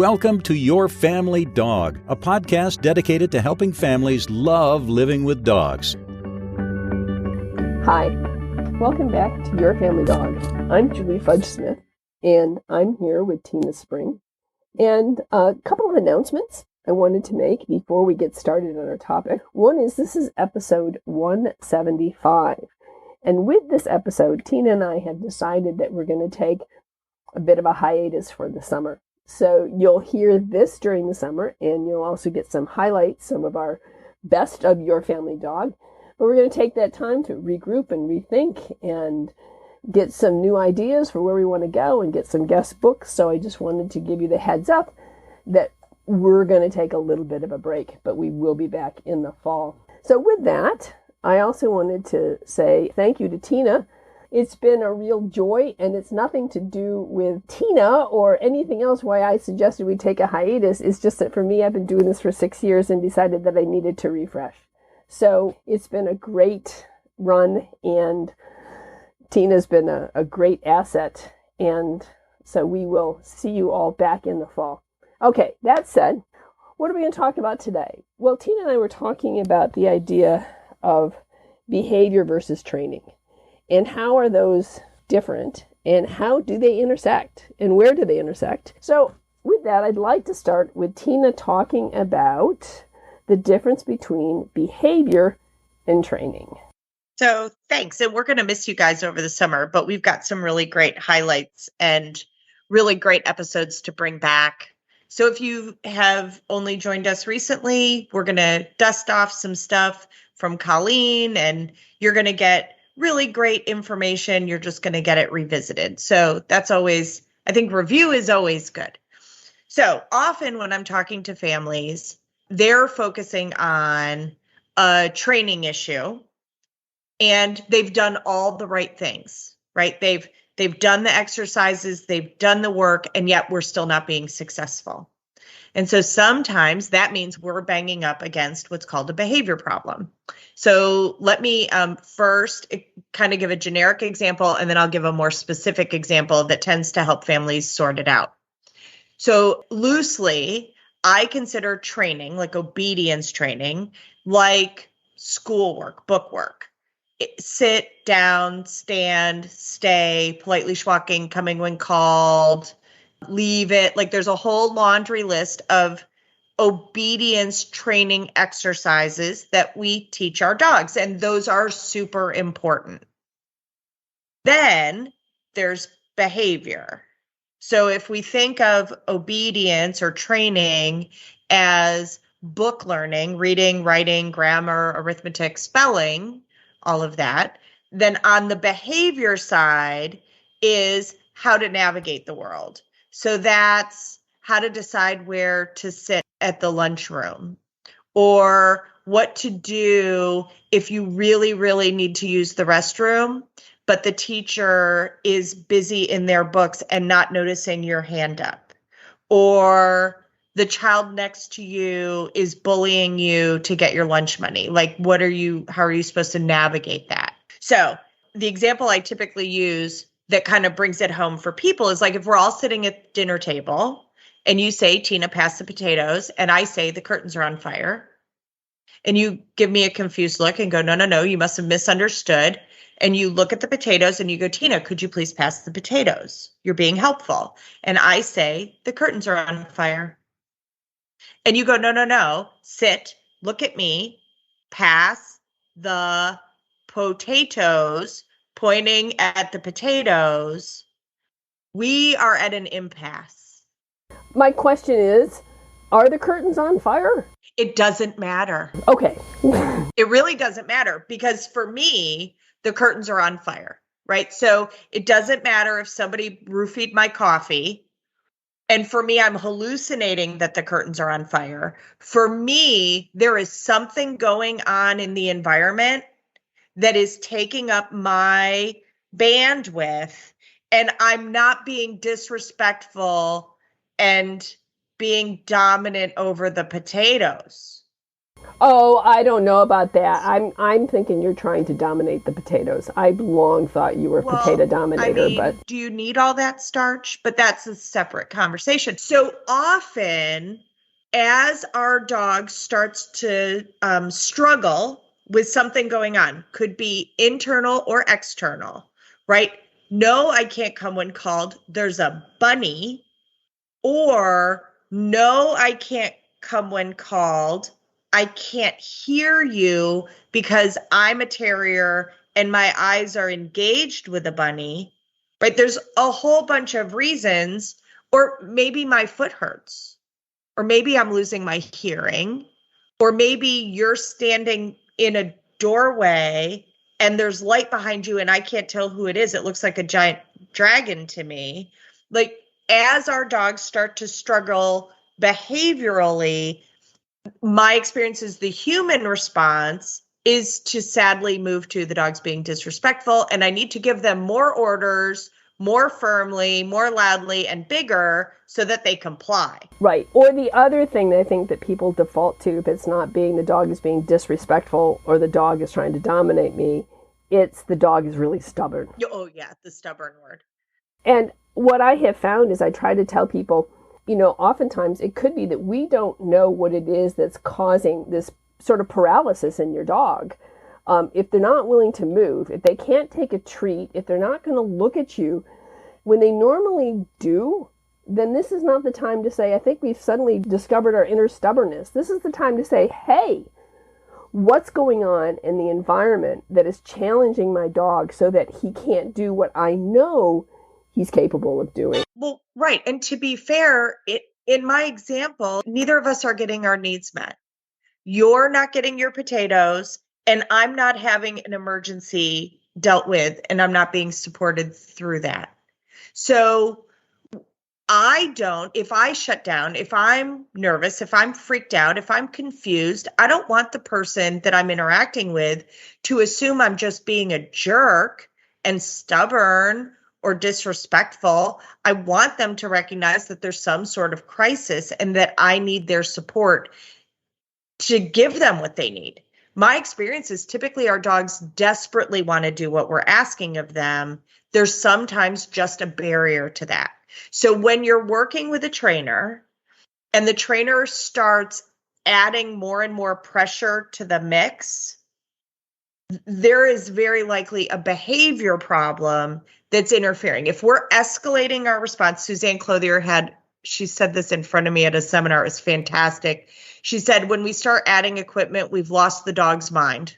Welcome to Your Family Dog, a podcast dedicated to helping families love living with dogs. Hi, welcome back to Your Family Dog. I'm Julie Fudge Smith, and I'm here with Tina Spring. And a couple of announcements I wanted to make before we get started on our topic. One is this is episode 175. And with this episode, Tina and I have decided that we're going to take a bit of a hiatus for the summer. So you'll hear this during the summer, and you'll also get some highlights, some of our best of Your Family Dog. But we're going to take that time to regroup and rethink and get some new ideas for where we want to go and get some guest books. So I just wanted to give you the heads up that we're going to take a little bit of a break, but we will be back in the fall. So with that, I also wanted to say thank you to Tina. It's been a real joy, and it's nothing to do with Tina or anything else why I suggested we take a hiatus. It's just that for me, I've been doing this for 6 years and decided that I needed to refresh. So it's been a great run, and Tina's been a great asset. And so we will see you all back in the fall. Okay, that said, what are we going to talk about today? Well, Tina and I were talking about the idea of behavior versus training. And how are those different? And how do they intersect? And where do they intersect? So with that, I'd like to start with Tina talking about the difference between behavior and training. So thanks. And we're going to miss you guys over the summer, but we've got some really great highlights and really great episodes to bring back. So if you have only joined us recently, we're going to dust off some stuff from Colleen, and you're going to get really great information. You're just going to get it revisited. So that's always, I think review is always good. So often when I'm talking to families, they're focusing on a training issue, and they've done all the right things, right? They've done the exercises, they've done the work, and yet we're still not being successful. And so sometimes that means we're banging up against what's called a behavior problem. So let me first kind of give a generic example, and then I'll give a more specific example that tends to help families sort it out. So loosely, I consider training, like obedience training, like schoolwork, bookwork. Sit down, stand, stay, politely schwalking, coming when called, leave it. Like there's a whole laundry list of obedience training exercises that we teach our dogs, and those are super important. Then there's behavior. So if we think of obedience or training as book learning, reading, writing, grammar, arithmetic, spelling, all of that, then on the behavior side is how to navigate the world. So that's how to decide where to sit at the lunchroom, or what to do if you really, really need to use the restroom, but the teacher is busy in their books and not noticing your hand up, or the child next to you is bullying you to get your lunch money. Like, how are you supposed to navigate that? So the example I typically use that kind of brings it home for people is like if we're all sitting at dinner table and you say, Tina, pass the potatoes, and I say the curtains are on fire, and you give me a confused look and go, no, you must have misunderstood. And you look at the potatoes and you go, Tina, could you please pass the potatoes? You're being helpful. And I say, the curtains are on fire. And you go, no, sit, look at me, pass the potatoes, pointing at the potatoes. We are at an impasse. My question is, are the curtains on fire? It doesn't matter. Okay. It really doesn't matter, because for me, the curtains are on fire, right? So it doesn't matter if somebody roofied my coffee, and for me, I'm hallucinating that the curtains are on fire. For me, there is something going on in the environment that is taking up my bandwidth, and I'm not being disrespectful and being dominant over the potatoes. Oh, I don't know about that. I'm thinking you're trying to dominate the potatoes. I've long thought you were a potato Well, I dominator, but mean, do you need all that starch? But that's a separate conversation. So often, as our dog starts to struggle with something going on, could be internal or external, right? No, I can't come when called. There's a bunny. Or, no, I can't come when called. I can't hear you because I'm a terrier and my eyes are engaged with a bunny, right? There's a whole bunch of reasons. Or maybe my foot hurts, or maybe I'm losing my hearing, or maybe you're standing in a doorway and there's light behind you and I can't tell who it is. It looks like a giant dragon to me. Like, as our dogs start to struggle behaviorally, my experience is the human response is to sadly move to the dog's being disrespectful, and I need to give them more orders, more firmly, more loudly, and bigger so that they comply. right. Or the other thing that I think that people default to, if it's not being the dog is being disrespectful or the dog is trying to dominate me, it's the dog is really stubborn. Oh, yeah, the stubborn word. And what I have found is I try to tell people, oftentimes it could be that we don't know what it is that's causing this sort of paralysis in your dog. If they're not willing to move, if they can't take a treat, if they're not going to look at you when they normally do, then this is not the time to say, I think we've suddenly discovered our inner stubbornness. This is the time to say, hey, what's going on in the environment that is challenging my dog so that he can't do what I know he's capable of doing? Well, right. And to be fair, in my example, neither of us are getting our needs met. You're not getting your potatoes, and I'm not having an emergency dealt with, and I'm not being supported through that. So if I shut down, if I'm nervous, if I'm freaked out, if I'm confused, I don't want the person that I'm interacting with to assume I'm just being a jerk and stubborn or disrespectful. I want them to recognize that there's some sort of crisis and that I need their support to give them what they need. My experience is typically our dogs desperately want to do what we're asking of them. There's sometimes just a barrier to that. So when you're working with a trainer and the trainer starts adding more and more pressure to the mix, there is very likely a behavior problem that's interfering. If we're escalating our response, Suzanne Clothier she said this in front of me at a seminar. It was fantastic. She said, when we start adding equipment, we've lost the dog's mind.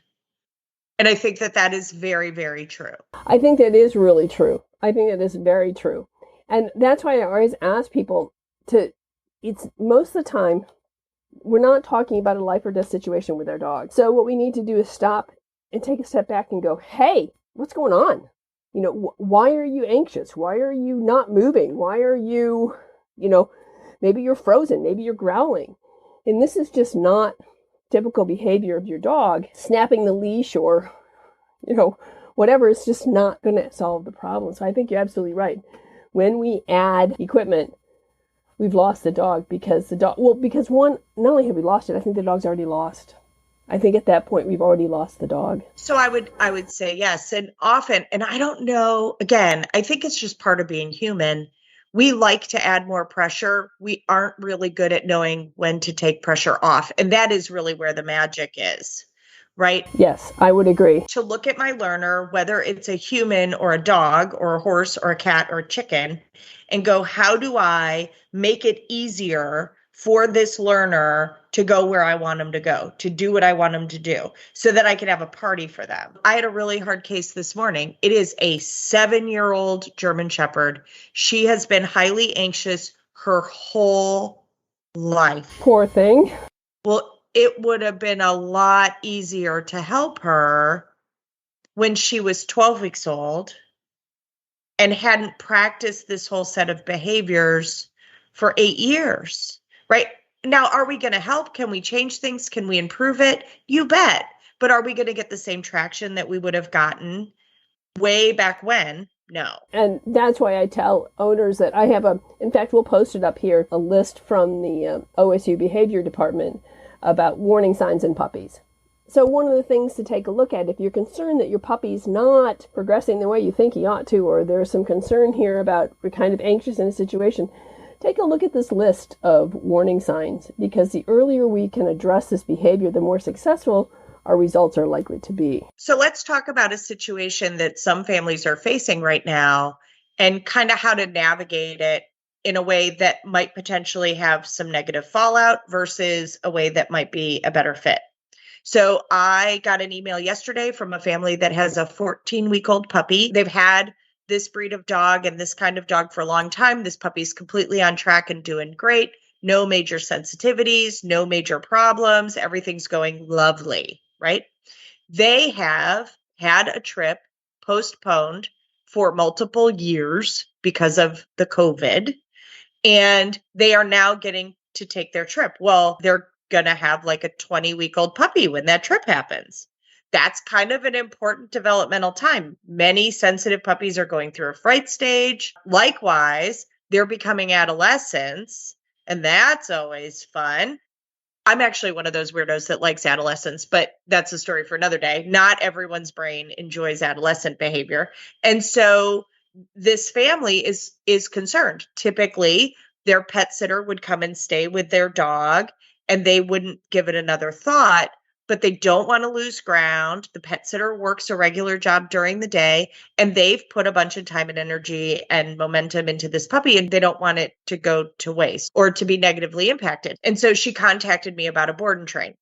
And I think that is very, very true. I think that is really true. I think that is very true. And that's why I always ask people it's most of the time, we're not talking about a life or death situation with our dog. So what we need to do is stop and take a step back and go, hey, what's going on? Why are you anxious? Why are you not moving? Why are you, maybe you're frozen, maybe you're growling. And this is just not typical behavior of your dog. Snapping the leash or, whatever is just not going to solve the problem. So I think you're absolutely right. When we add equipment, we've lost the dog because not only have we lost it, I think the dog's already lost. I think at that point we've already lost the dog. So I would say yes. And often, and I don't know, again, I think it's just part of being human. We like to add more pressure. We aren't really good at knowing when to take pressure off. And that is really where the magic is, right? Yes, I would agree. To look at my learner, whether it's a human or a dog or a horse or a cat or a chicken, and go, how do I make it easier for this learner to go where I want them to go, to do what I want them to do, so that I can have a party for them. I had a really hard case this morning. It is a 7-year-old German Shepherd. She has been highly anxious her whole life. Poor thing. Well, it would have been a lot easier to help her when she was 12 weeks old and hadn't practiced this whole set of behaviors for 8 years, right? Now, are we going to help? Can we change things? Can we improve it? You bet. But are we going to get the same traction that we would have gotten way back when? No. And that's why I tell owners that I have in fact, we'll post it up here, a list from the OSU Behavior Department about warning signs in puppies. So one of the things to take a look at, if you're concerned that your puppy's not progressing the way you think he ought to, or there's some concern here about we're kind of anxious in a situation, take a look at this list of warning signs, because the earlier we can address this behavior, the more successful our results are likely to be. So let's talk about a situation that some families are facing right now and kind of how to navigate it in a way that might potentially have some negative fallout versus a way that might be a better fit. So I got an email yesterday from a family that has a 14-week-old puppy. They've had this breed of dog and this kind of dog for a long time. This puppy's completely on track and doing great. No major sensitivities, no major problems. Everything's going lovely, right? They have had a trip postponed for multiple years because of the COVID, and they are now getting to take their trip. Well, they're going to have like a 20-week-old puppy when that trip happens. That's kind of an important developmental time. Many sensitive puppies are going through a fright stage. Likewise, they're becoming adolescents, and that's always fun. I'm actually one of those weirdos that likes adolescence, but that's a story for another day. Not everyone's brain enjoys adolescent behavior. And so this family is concerned. Typically, their pet sitter would come and stay with their dog, and they wouldn't give it another thought, but they don't want to lose ground. The pet sitter works a regular job during the day, and they've put a bunch of time and energy and momentum into this puppy, and they don't want it to go to waste or to be negatively impacted. And so she contacted me about a board and train.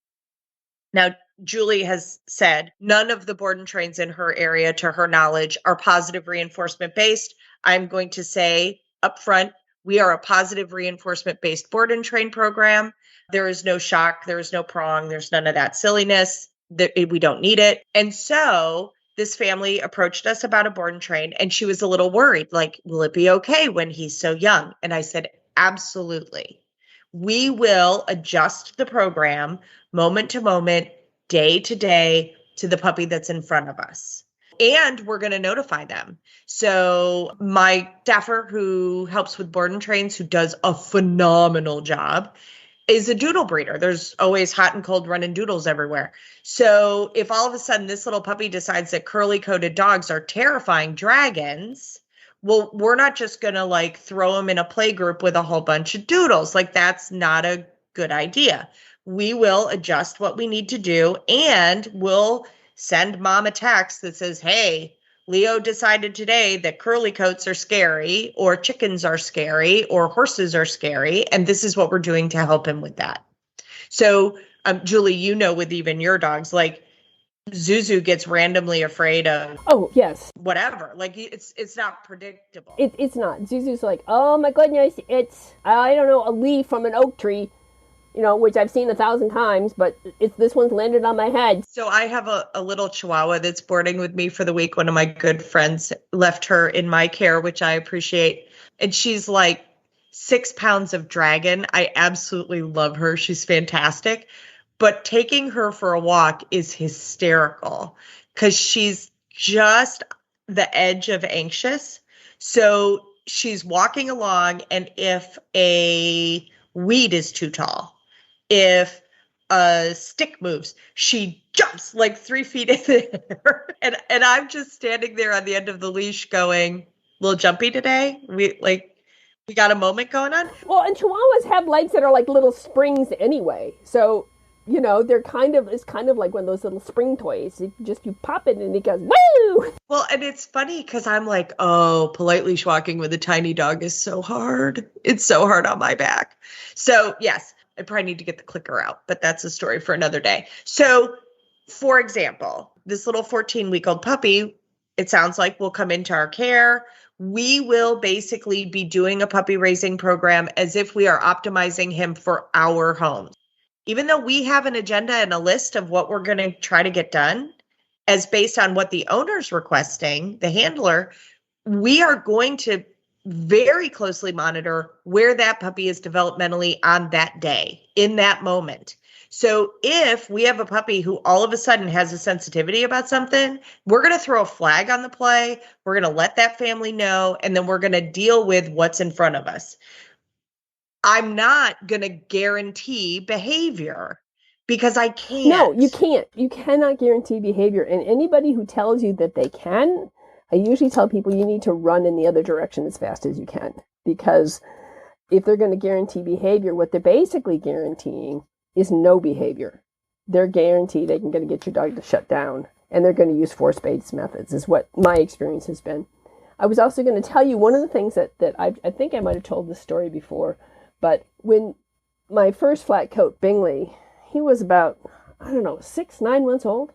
Now, Julie has said none of the board and trains in her area, to her knowledge, are positive reinforcement based. I'm going to say upfront, we are a positive reinforcement based board and train program. There is no shock. There is no prong. There's none of that silliness. We don't need it. And so this family approached us about a board and train, and she was a little worried, like, will it be okay when he's so young? And I said, absolutely. We will adjust the program moment to moment, day to day, to the puppy that's in front of us. And we're going to notify them. So my staffer who helps with board and trains, who does a phenomenal job, is a doodle breeder. There's always hot and cold running doodles everywhere. So if all of a sudden this little puppy decides that curly-coated dogs are terrifying dragons, well, we're not just going to like throw them in a play group with a whole bunch of doodles. Like, that's not a good idea. We will adjust what we need to do, and we'll send mom a text that says, hey, Leo decided today that curly coats are scary, or chickens are scary, or horses are scary, and this is what we're doing to help him with that. So, Julie, you know, with even your dogs, like Zuzu gets randomly afraid of whatever. Like, it's not predictable. It's not. Zuzu's like, oh my goodness, it's, I don't know, a leaf from an oak tree. You know, which I've seen 1,000 times, but this one's landed on my head. So I have a little Chihuahua that's boarding with me for the week. One of my good friends left her in my care, which I appreciate. And she's like 6 pounds of dragon. I absolutely love her. She's fantastic. But taking her for a walk is hysterical because she's just the edge of anxious. So she's walking along, and if a weed is too tall, if a stick moves, she jumps like 3 feet in the air. And I'm just standing there on the end of the leash going, a little jumpy today. We got a moment going on. Well, and Chihuahuas have legs that are like little springs anyway. So, you know, it's kind of like one of those little spring toys. You pop it and it goes, woo! Well, and it's funny because I'm like, oh, polite leash walking with a tiny dog is so hard. It's so hard on my back. So yes, I probably need to get the clicker out, but that's a story for another day. So, for example, this little 14-week-old puppy, it sounds like, will come into our care. We will basically be doing a puppy raising program as if we are optimizing him for our homes. Even though we have an agenda and a list of what we're going to try to get done, as based on what the owner's requesting, the handler, we are going to very closely monitor where that puppy is developmentally on that day, in that moment. So if we have a puppy who all of a sudden has a sensitivity about something, we're going to throw a flag on the play. We're going to let that family know, and then we're going to deal with what's in front of us. I'm not going to guarantee behavior because I can't. No, you can't. You cannot guarantee behavior. And anybody who tells you that they can, I usually tell people you need to run in the other direction as fast as you can. Because if they're going to guarantee behavior, what they're basically guaranteeing is no behavior. They're guaranteed they're going to get your dog to shut down. And they're going to use force-based methods is what my experience has been. I was also going to tell you one of the things that I think I might have told this story before, but when my first flat coat, Bingley, he was about, 6-9 months old,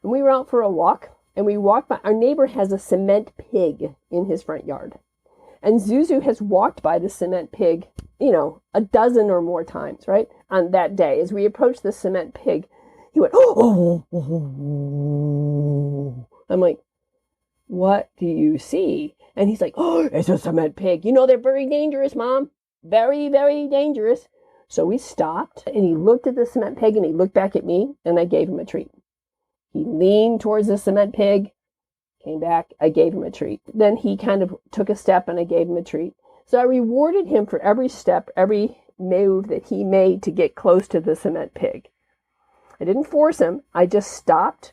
and we were out for a walk, and we walked by, our neighbor has a cement pig in his front yard, and Zuzu has walked by the cement pig, a dozen or more times, right, on that day. As we approached the cement pig, he went, oh. I'm like, what do you see? And he's like, oh, it's a cement pig. They're very dangerous, Mom. Very, very dangerous. So we stopped, and he looked at the cement pig, and he looked back at me, and I gave him a treat. He leaned towards the cement pig, came back, I gave him a treat. Then he kind of took a step, and I gave him a treat. So I rewarded him for every step, every move that he made to get close to the cement pig. I didn't force him. I just stopped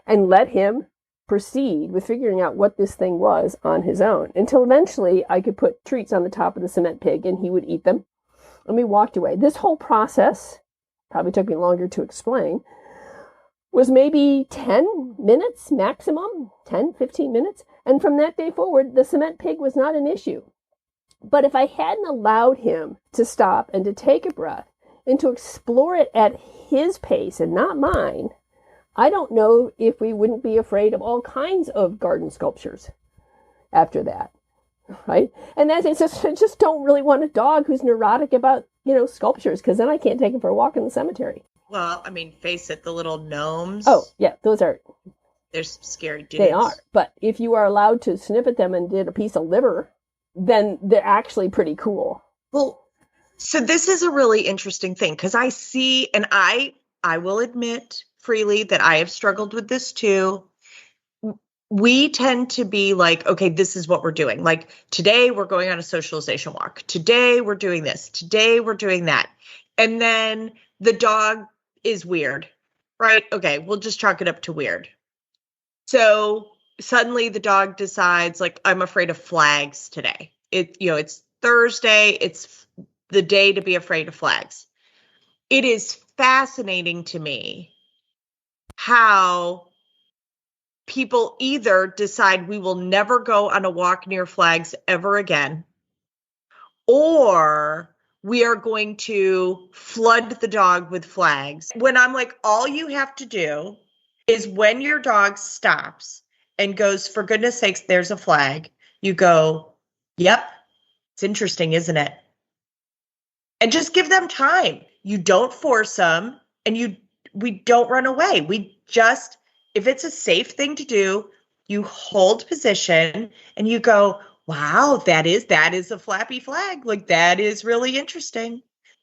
and let him proceed with figuring out what this thing was on his own, until eventually I could put treats on the top of the cement pig and he would eat them. And we walked away. This whole process, probably took me longer to explain, was maybe 10 minutes maximum, 10, 15 minutes. And from that day forward, the cement pig was not an issue. But if I hadn't allowed him to stop and to take a breath and to explore it at his pace and not mine, I don't know if we wouldn't be afraid of all kinds of garden sculptures after that, right? And that's, I just don't really want a dog who's neurotic about, sculptures, because then I can't take him for a walk in the cemetery. Well, face it, the little gnomes. Oh, yeah, they're scary dudes. They are. But if you are allowed to snip at them and did a piece of liver, then they're actually pretty cool. Well, so this is a really interesting thing, because I see, and I will admit freely that I have struggled with this too. We tend to be like, okay, this is what we're doing. Like, today we're going on a socialization walk. Today we're doing this. Today we're doing that. And then the dog is weird, right? Okay, we'll just chalk it up to weird. So suddenly the dog decides, like, I'm afraid of flags today. It's Thursday. It's the day to be afraid of flags. It is fascinating to me how people either decide we will never go on a walk near flags ever again, or we are going to flood the dog with flags. When I'm like, all you have to do is when your dog stops and goes, for goodness sakes, there's a flag, you go, yep, it's interesting, isn't it? And just give them time. You don't force them, and we don't run away. We just, if it's a safe thing to do, you hold position and you go, wow, that is a flappy flag. Like, that is really interesting.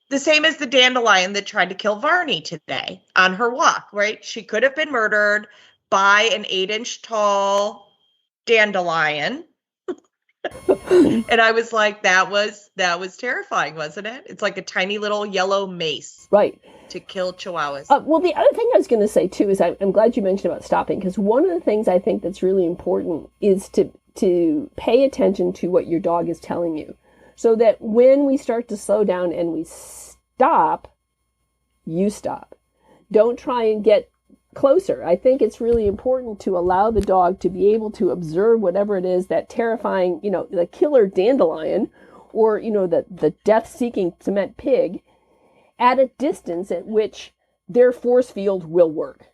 The same as the dandelion that tried to kill Varney today on her walk, right? She could have been murdered by an 8-inch tall dandelion. And I was like, that was terrifying, wasn't it? It's like a tiny little yellow mace. Right. To kill chihuahuas. Well, the other thing I was going to say, too, is I'm glad you mentioned about stopping, because one of the things I think that's really important is to pay attention to what your dog is telling you, so that when we start to slow down and we stop, you stop. Don't try and get closer. I think it's really important to allow the dog to be able to observe whatever it is, that terrifying, the killer dandelion, or, the death-seeking cement pig, at a distance at which their force field will work.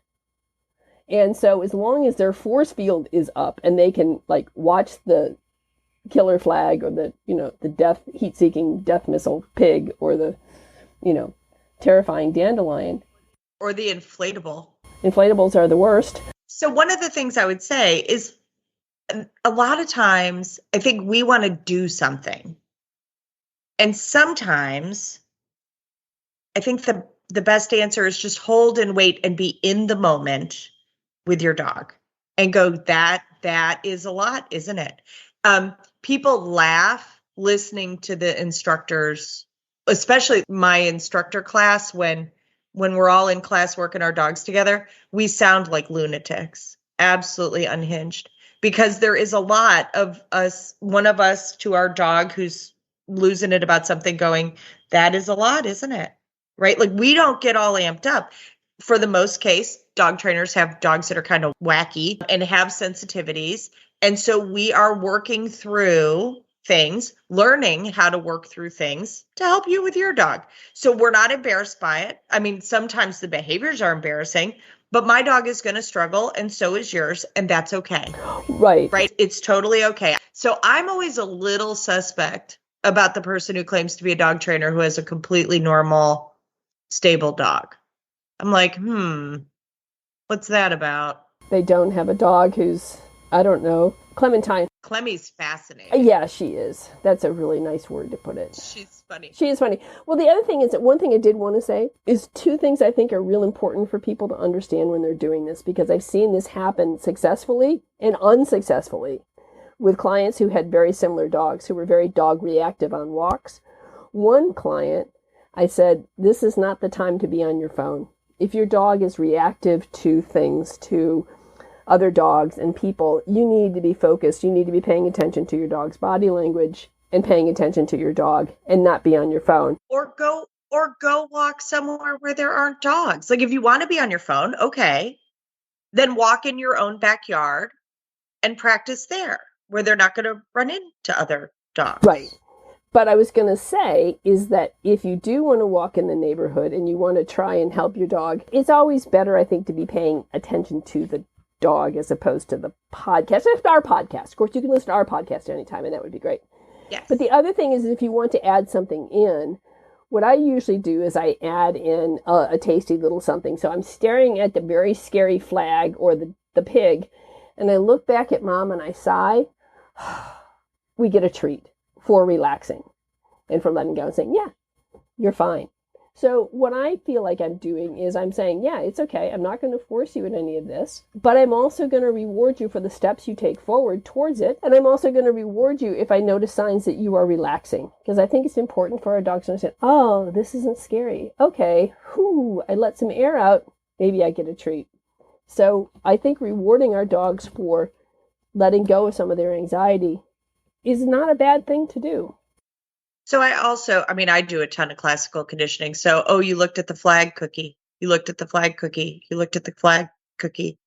And so as long as their force field is up and they can, like, watch the killer flag or the heat-seeking death missile pig, or the, terrifying dandelion. Or the inflatable. Inflatables are the worst. So one of the things I would say is, a lot of times I think we want to do something. And sometimes I think the best answer is just hold and wait and be in the moment with your dog and go, that is a lot, isn't it? People laugh listening to the instructors, especially my instructor class, when when we're all in class working our dogs together, we sound like lunatics, absolutely unhinged, because there is a lot of us, one of us to our dog who's losing it about something going, that is a lot, isn't it? Right? Like we don't get all amped up. For the most case, dog trainers have dogs that are kind of wacky and have sensitivities. And so we are working through things, learning how to work through things to help you with your dog. So we're not embarrassed by it. I mean, sometimes the behaviors are embarrassing, but my dog is going to struggle and so is yours. And that's okay. Right. Right. It's totally okay. So I'm always a little suspect about the person who claims to be a dog trainer who has a completely normal, stable dog. I'm like, what's that about? They don't have a dog who's, I don't know, Clementine. Clemmy's fascinating. Yeah, she is. That's a really nice word to put it. She's funny. She is funny. Well, the other thing is that one thing I did want to say is two things I think are real important for people to understand when they're doing this, because I've seen this happen successfully and unsuccessfully with clients who had very similar dogs, who were very dog reactive on walks. One client, I said, this is not the time to be on your phone. If your dog is reactive to things, to other dogs and people, you need to be focused. You need to be paying attention to your dog's body language and paying attention to your dog and not be on your phone. Or go walk somewhere where there aren't dogs. Like if you want to be on your phone, okay, then walk in your own backyard and practice there where they're not going to run into other dogs. Right. But I was going to say is that if you do want to walk in the neighborhood and you want to try and help your dog, it's always better, I think, to be paying attention to the dog as opposed to the podcast. It's our podcast. Of course, you can listen to our podcast anytime, and that would be great. Yes. But the other thing is if you want to add something in, what I usually do is I add in a tasty little something. So I'm staring at the very scary flag or the pig, and I look back at Mom and I sigh. We get a treat for relaxing and for letting go and saying, yeah, you're fine. So what I feel like I'm doing is I'm saying, yeah, it's okay. I'm not going to force you in any of this, but I'm also going to reward you for the steps you take forward towards it. And I'm also going to reward you if I notice signs that you are relaxing, because I think it's important for our dogs to understand, oh, this isn't scary. Okay, I let some air out. Maybe I get a treat. So I think rewarding our dogs for letting go of some of their anxiety is not a bad thing to do. So I do a ton of classical conditioning. So, you looked at the flag cookie. You looked at the flag cookie. You looked at the flag cookie.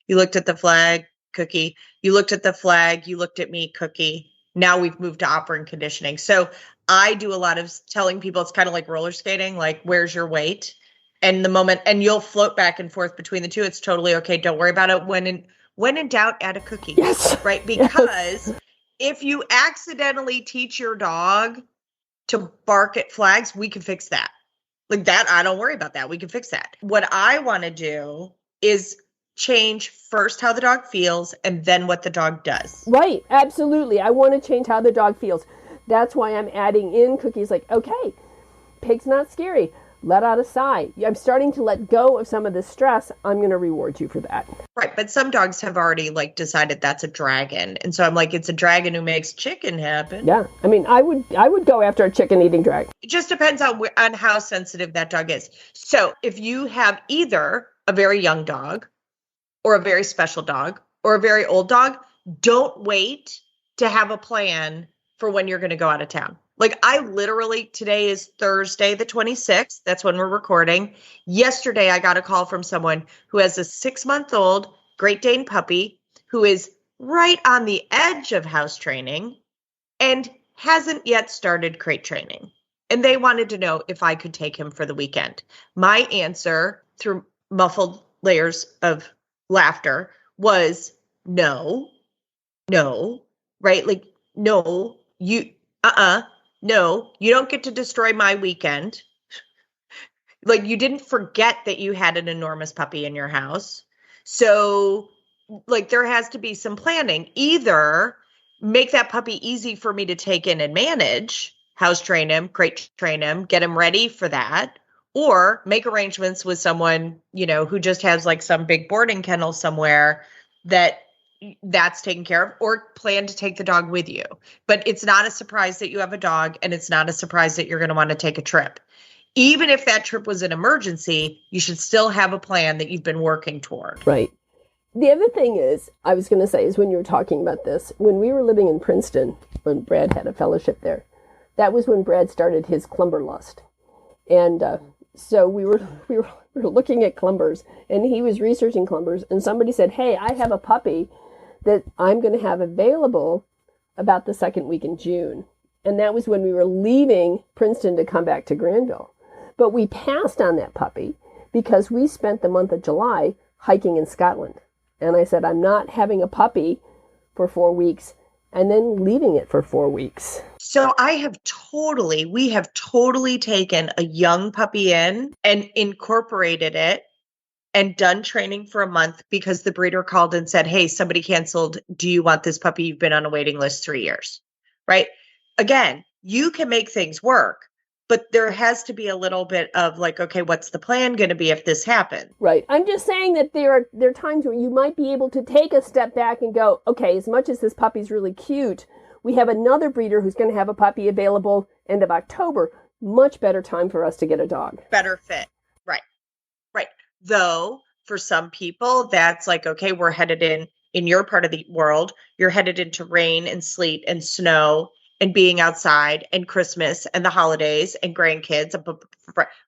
You looked at the flag cookie. You looked at the flag. You looked at me cookie. Now we've moved to operant conditioning. So I do a lot of telling people it's kind of like roller skating, like, where's your weight? And and you'll float back and forth between the two. It's totally okay. Don't worry about it. When in doubt, add a cookie. Yes. Right? Because if you accidentally teach your dog to bark at flags, we can fix that. Like that, I don't worry about that. We can fix that. What I want to do is change first how the dog feels and then what the dog does. Right, absolutely. I want to change how the dog feels. That's why I'm adding in cookies like, okay, pig's not scary. Let out a sigh. I'm starting to let go of some of the stress. I'm going to reward you for that. Right. But some dogs have already decided that's a dragon. And so I'm like, it's a dragon who makes chicken happen. Yeah. I mean, I would go after a chicken eating dragon. It just depends on how sensitive that dog is. So if you have either a very young dog or a very special dog or a very old dog, don't wait to have a plan for when you're going to go out of town. Like I literally, today is Thursday, the 26th. That's when we're recording. Yesterday, I got a call from someone who has a 6-month-old Great Dane puppy who is right on the edge of house training and hasn't yet started crate training. And they wanted to know if I could take him for the weekend. My answer, through muffled layers of laughter, was no, right? Like, no, no, you don't get to destroy my weekend. Like you didn't forget that you had an enormous puppy in your house. So there has to be some planning. Either make that puppy easy for me to take in and manage, house train him, crate train him, get him ready for that, or make arrangements with someone, who just has some big boarding kennel somewhere that's taken care of, or plan to take the dog with you. But it's not a surprise that you have a dog, and it's not a surprise that you're going to want to take a trip. even if that trip was an emergency, you should still have a plan that you've been working toward. Right. The other thing is, I was going to say, is when you were talking about this, when we were living in Princeton, when Brad had a fellowship there, that was when Brad started his clumber lust. And so we were looking at clumbers, and he was researching clumbers, and somebody said, hey, I have a puppy that I'm going to have available about the second week in June. And that was when we were leaving Princeton to come back to Granville. But we passed on that puppy because we spent the month of July hiking in Scotland. And I said, I'm not having a puppy for 4 weeks and then leaving it for 4 weeks. So we have totally taken a young puppy in and incorporated it and done training for a month because the breeder called and said, hey, somebody canceled. Do you want this puppy? You've been on a waiting list 3 years, right? Again, you can make things work. But there has to be a little bit of like, okay, what's the plan going to be if this happens? Right. I'm just saying that there are times where you might be able to take a step back and go, okay, as much as this puppy's really cute, we have another breeder who's going to have a puppy available end of October. Much better time for us to get a dog. Better fit. Right. Right. Though for some people, that's like, okay, we're headed in your part of the world, you're headed into rain and sleet and snow and being outside and Christmas and the holidays and grandkids,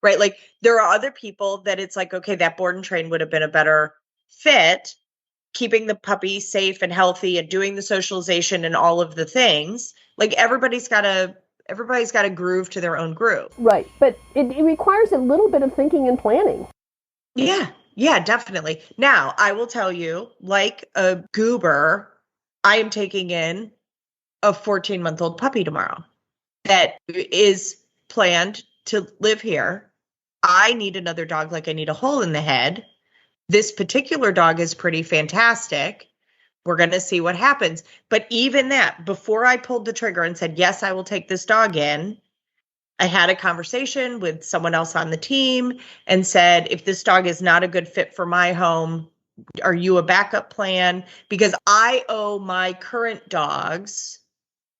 right? Like there are other people that it's like, okay, that board and train would have been a better fit, keeping the puppy safe and healthy and doing the socialization and all of the things. Like everybody's got a groove to their own groove. Right. But it requires a little bit of thinking and planning. Yeah. Yeah, definitely. Now I will tell you, like a goober, I am taking in a 14-month-old puppy tomorrow that is planned to live here. I need another dog like I need a hole in the head. This particular dog is pretty fantastic. We're going to see what happens. But even that, before I pulled the trigger and said, yes, I will take this dog in, I had a conversation with someone else on the team and said, if this dog is not a good fit for my home, are you a backup plan? Because I owe my current dogs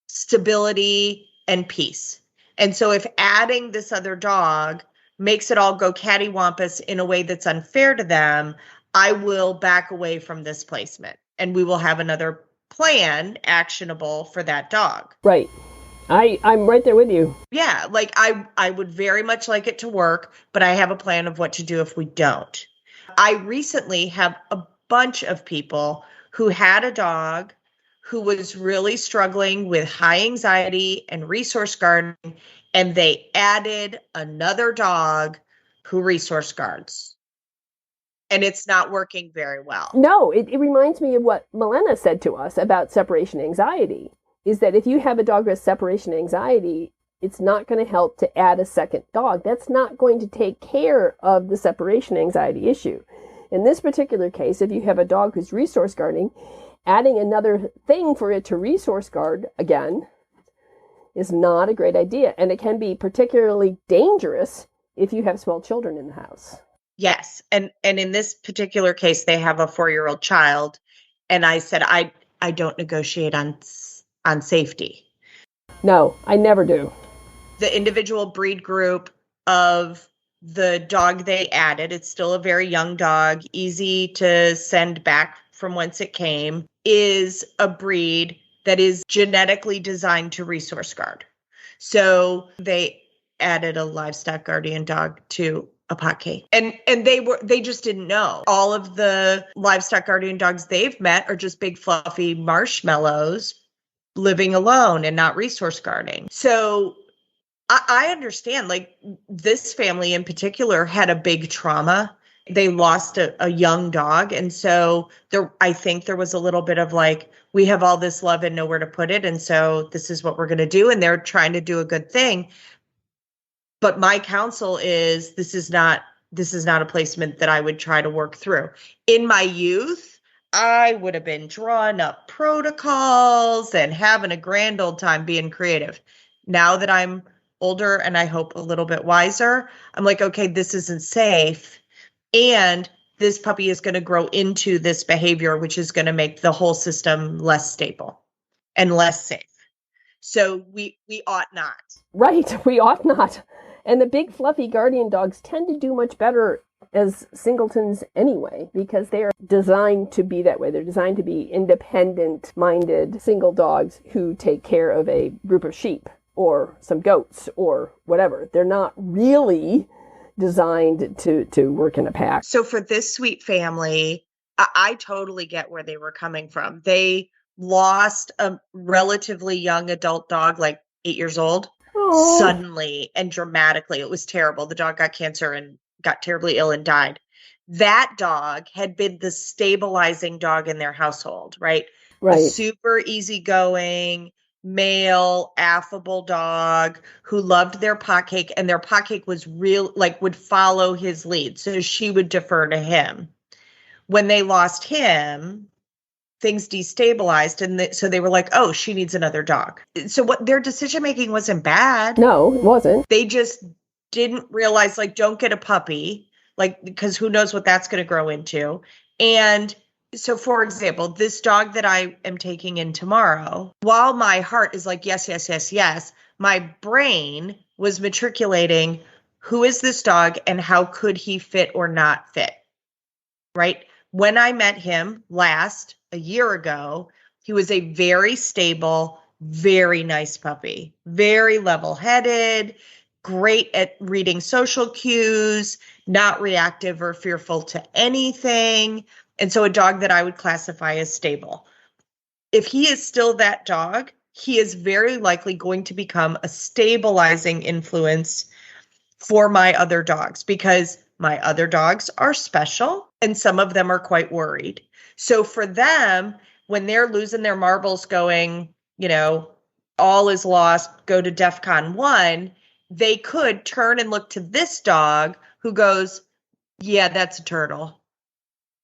stability and peace. And so if adding this other dog makes it all go cattywampus in a way that's unfair to them, I will back away from this placement and we will have another plan actionable for that dog. Right. I'm right there with you. Yeah. Like I would very much like it to work, but I have a plan of what to do if we don't. I recently have a bunch of people who had a dog who was really struggling with high anxiety and resource guarding, and they added another dog who resource guards. And it's not working very well. No, it reminds me of what Milena said to us about separation anxiety, is that if you have a dog with separation anxiety, it's not going to help to add a second dog. That's not going to take care of the separation anxiety issue. In this particular case, if you have a dog who's resource guarding, adding another thing for it to resource guard, again, is not a great idea. And it can be particularly dangerous if you have small children in the house. Yes. And in this particular case, they have a 4-year-old child. And I said, I don't negotiate on safety. No, I never do. The individual breed group of the dog they added, it's still a very young dog, easy to send back from whence it came, is a breed that is genetically designed to resource guard. So they added a livestock guardian dog to a pot cake. And they just didn't know. All of the livestock guardian dogs they've met are just big fluffy marshmallows living alone and not resource guarding. So I understand, like this family in particular had a big trauma. They lost a young dog. And so I think there was a little bit of like, we have all this love and nowhere to put it. And so this is what we're going to do. And they're trying to do a good thing. But my counsel is this is not a placement that I would try to work through. In my youth, I would have been drawing up protocols and having a grand old time being creative. Now that I'm older and I hope a little bit wiser, I'm like, okay, this isn't safe. And this puppy is going to grow into this behavior, which is going to make the whole system less stable and less safe. So we ought not. Right. We ought not. And the big fluffy guardian dogs tend to do much better as singletons anyway, because they are designed to be that way. They're designed to be independent-minded single dogs who take care of a group of sheep or some goats or whatever. They're not really designed to work in a pack. So for this sweet family, I totally get where they were coming from. They lost a relatively young adult dog, like 8 years old, suddenly and dramatically. It was terrible. The dog got cancer and got terribly ill and died. That dog had been the stabilizing dog in their household, right? Right. A super easygoing, male, affable dog who loved their pot cake, and their pot cake was real, like would follow his lead. So she would defer to him. When they lost him, things destabilized. And so they were like, oh, she needs another dog. So what their decision making wasn't bad. No, it wasn't. They just didn't realize, like, don't get a puppy, like, because who knows what that's going to grow into. And so, for example, this dog that I am taking in tomorrow, while my heart is like, yes, yes, yes, yes, my brain was matriculating, who is this dog and how could he fit or not fit, right? When I met him last, a year ago, he was a very stable, very nice puppy, very level-headed, great at reading social cues, not reactive or fearful to anything. And so a dog that I would classify as stable. If he is still that dog, he is very likely going to become a stabilizing influence for my other dogs, because my other dogs are special and some of them are quite worried. So for them, when they're losing their marbles going, all is lost, go to DEFCON 1, they could turn and look to this dog who goes, yeah, that's a turtle.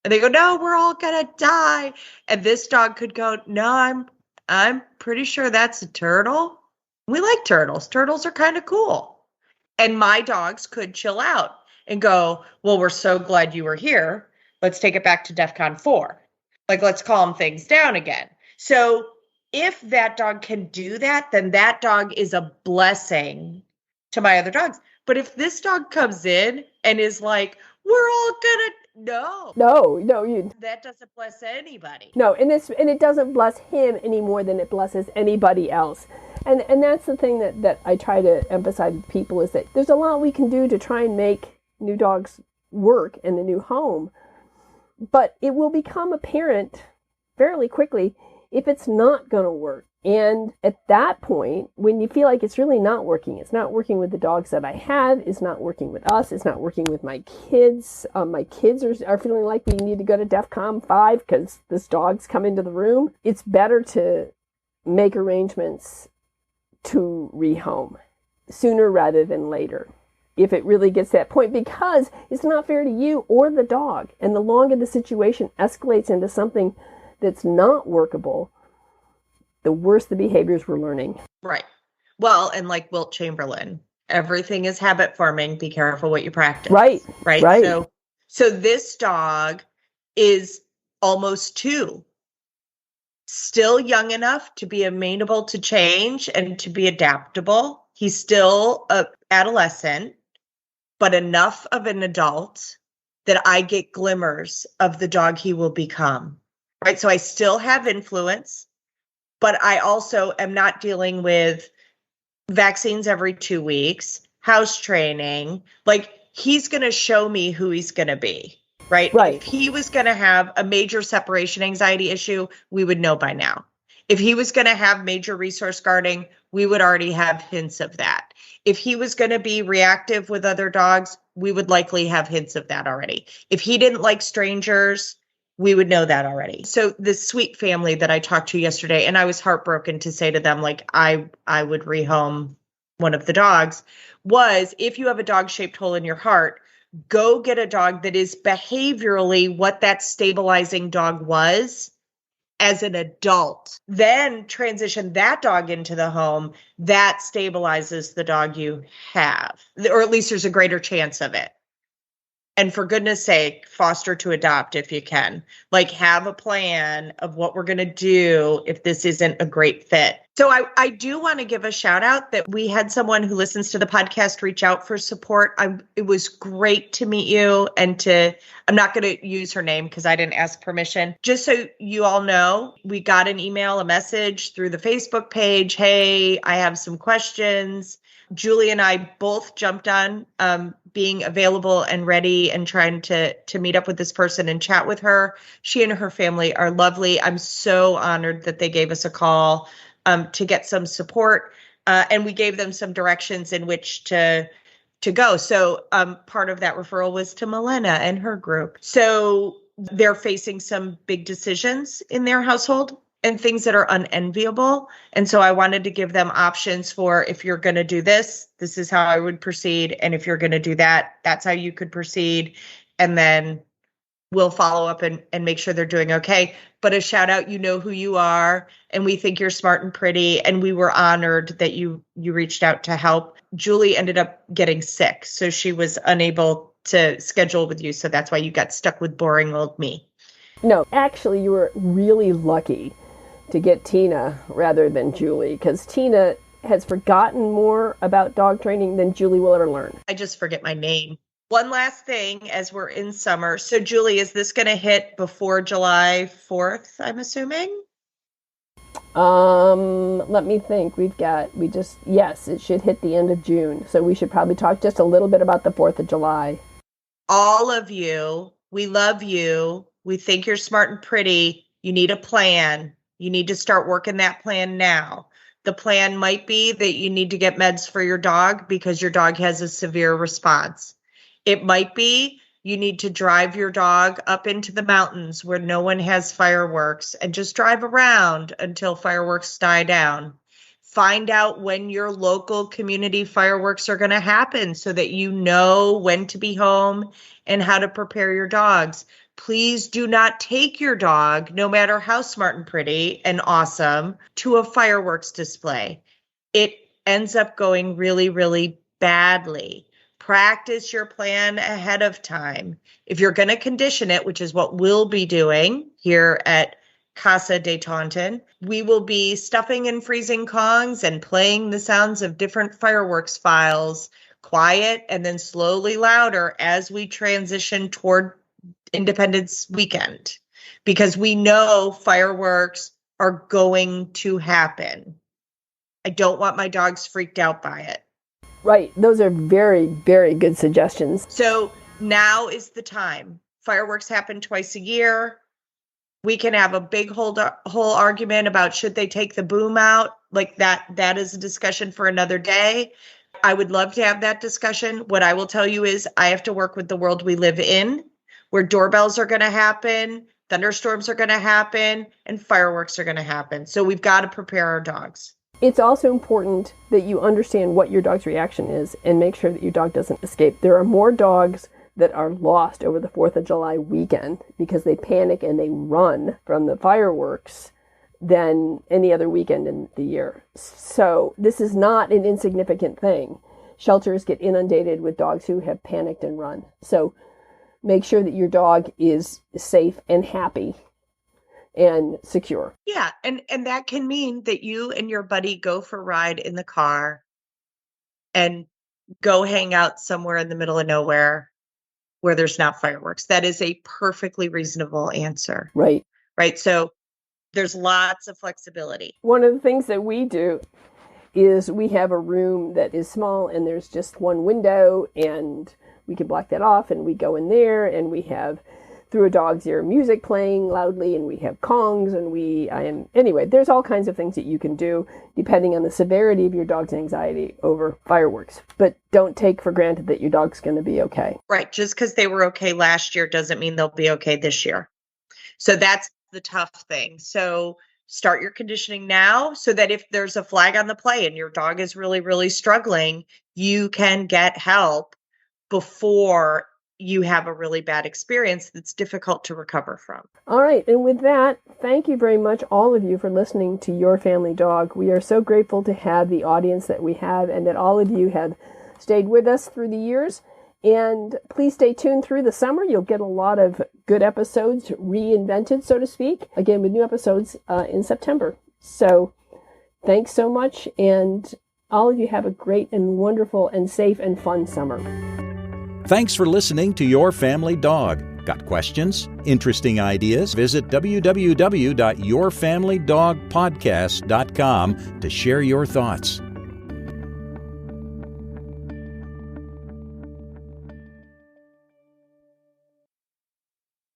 And they go, no, we're all going to die. And this dog could go, no, I'm pretty sure that's a turtle. We like turtles. Turtles are kind of cool. And my dogs could chill out and go, well, we're so glad you were here. Let's take it back to DEFCON 4. Like, let's calm things down again. So if that dog can do that, then that dog is a blessing to my other dogs. But if this dog comes in and is like, we're all gonna, no, that doesn't bless anybody. No, and it doesn't bless him any more than it blesses anybody else. And that's the thing that I try to emphasize with people, is that there's a lot we can do to try and make new dogs work in the new home. But it will become apparent fairly quickly if it's not going to work. And at that point, when you feel like it's really not working, it's not working with the dogs that I have, it's not working with us, it's not working with my kids. My kids are feeling like we need to go to DEFCON 5 because this dog's come into the room. It's better to make arrangements to rehome sooner rather than later, if it really gets to that point, because it's not fair to you or the dog. And the longer the situation escalates into something that's not workable, the worse the behaviors we're learning. Right. Well, and like Wilt Chamberlain, everything is habit forming. Be careful what you practice. Right. So this dog is almost 2. Still young enough to be amenable to change and to be adaptable. He's still an adolescent, but enough of an adult that I get glimmers of the dog he will become. Right. So I still have influence, but I also am not dealing with vaccines every 2 weeks, house training. Like, he's going to show me who he's going to be. Right. If he was going to have a major separation anxiety issue, we would know by now. If he was going to have major resource guarding, we would already have hints of that. If he was going to be reactive with other dogs, we would likely have hints of that already. If he didn't like strangers, we would know that already. So this sweet family that I talked to yesterday, and I was heartbroken to say to them, like, I would rehome one of the dogs, was, if you have a dog-shaped hole in your heart, go get a dog that is behaviorally what that stabilizing dog was as an adult. Then transition that dog into the home. That stabilizes the dog you have, or at least there's a greater chance of it. And for goodness sake, foster to adopt if you can. Like, have a plan of what we're going to do if this isn't a great fit. So I do want to give a shout out that we had someone who listens to the podcast reach out for support. It was great to meet you I'm not going to use her name because I didn't ask permission. Just so you all know, we got an email, a message through the Facebook page. Hey, I have some questions. Julie and I both jumped on being available and ready and trying to meet up with this person and chat with her. She and her family are lovely. I'm so honored that they gave us a call to get some support. And we gave them some directions in which to go. So part of that referral was to Milena and her group. So they're facing some big decisions in their household and things that are unenviable. And so I wanted to give them options for, if you're going to do this, this is how I would proceed. And if you're going to do that, that's how you could proceed. And then we'll follow up and make sure they're doing okay. But a shout out, you know who you are, and we think you're smart and pretty. And we were honored that you reached out to help. Julie ended up getting sick, so she was unable to schedule with you. So that's why you got stuck with boring old me. No, actually, you were really lucky to get Tina rather than Julie, because Tina has forgotten more about dog training than Julie will ever learn. I just forget my name. One last thing as we're in summer. So Julie, is this going to hit before July 4th, I'm assuming? Let me think. Yes, it should hit the end of June. So we should probably talk just a little bit about the 4th of July. All of you, we love you. We think you're smart and pretty. You need a plan. You need to start working that plan now. The plan might be that you need to get meds for your dog because your dog has a severe response. It might be you need to drive your dog up into the mountains where no one has fireworks and just drive around until fireworks die down. Find out when your local community fireworks are going to happen so that you know when to be home and how to prepare your dogs. Please do not take your dog, no matter how smart and pretty and awesome, to a fireworks display. It ends up going really, really badly. Practice your plan ahead of time. If you're going to condition it, which is what we'll be doing here at Casa de Taunton, we will be stuffing and freezing Kongs and playing the sounds of different fireworks files, quiet and then slowly louder as we transition toward Independence Weekend, because we know fireworks are going to happen. I don't want my dogs freaked out by it. Right. Those are very, very good suggestions. So now is the time. Fireworks happen twice a year. We can have a big whole argument about should they take the boom out. Like that is a discussion for another day. I would love to have that discussion. What I will tell you is I have to work with the world we live in, where doorbells are going to happen, thunderstorms are going to happen, and fireworks are going to happen. So we've got to prepare our dogs. It's also important that you understand what your dog's reaction is and make sure that your dog doesn't escape. There are more dogs that are lost over the 4th of July weekend because they panic and they run from the fireworks than any other weekend in the year. So this is not an insignificant thing. Shelters get inundated with dogs who have panicked and run. So make sure that your dog is safe and happy and secure. Yeah, and that can mean that you and your buddy go for a ride in the car and go hang out somewhere in the middle of nowhere where there's not fireworks. That is a perfectly reasonable answer. Right. Right. So there's lots of flexibility. One of the things that we do is we have a room that is small and there's just one window and we can block that off and we go in there and we have through a dog's ear music playing loudly and we have Kongs and anyway, there's all kinds of things that you can do depending on the severity of your dog's anxiety over fireworks. But don't take for granted that your dog's going to be okay. Right. Just because they were okay last year doesn't mean they'll be okay this year. So that's the tough thing. So start your conditioning now so that if there's a flag on the play and your dog is really, really struggling, you can get help before you have a really bad experience that's difficult to recover from. All right. And with that, thank you very much, all of you, for listening to Your Family Dog. We are so grateful to have the audience that we have and that all of you have stayed with us through the years. And please stay tuned through the summer. You'll get a lot of good episodes reinvented, so to speak, again, with new episodes in September. So Thanks so much, and all of you have a great and wonderful and safe and fun summer. Thanks for listening to Your Family Dog. Got questions? Interesting ideas? Visit www.yourfamilydogpodcast.com to share your thoughts.